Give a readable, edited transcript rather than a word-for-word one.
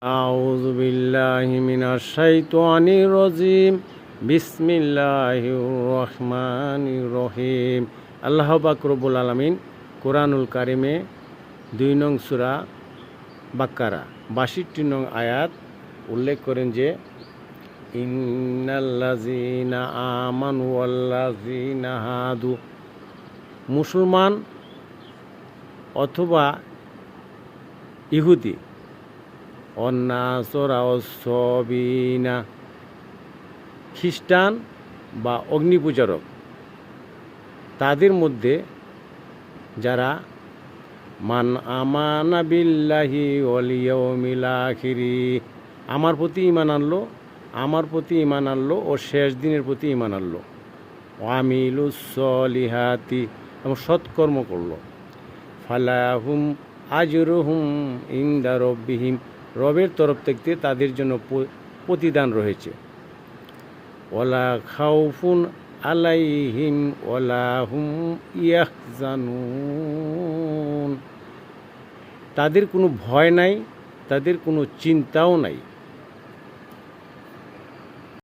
আউযু বিল্লাহি মিনাশ শাইতানির রাজিম। বিসমিল্লাহির রহমানির রহিম। আল্লাহ পাক রব্বুল আলামিন কোরআনুল কারিমে ২ নং সূরা বাক্কারা ৬২ নং আয়াত উল্লেখ করেন যে ইন্নাল্লাযীনা আমানু ওয়াল্লাযীনা হাদু, মুসলমান অথবা ইহুদি, অন্নাসরা সবিনা, খ্রিস্টান বা অগ্নিপূজারক, তাদের মধ্যে যারা মান আমানা বিল্লাহি ওয়াল ইয়াউমিল আখিরি, আমার প্রতি ঈমান আনলো ও শেষ দিনের প্রতি ঈমান আনলো, ওয়ামিলুস সলিহাতি, এবং সৎকর্ম করলো, ফালাহুম আজরুহুম ইনদা রব্বিহিম, রবের তরফ থেকে তাদের জন্য প্রতিদান রয়েছে। ওয়ালা খাউফুন আলাইহিম ওয়ালা হুম ইয়াহজানুন, তাদের কোনো ভয় নাই, তাদের কোনো চিন্তাও নাই।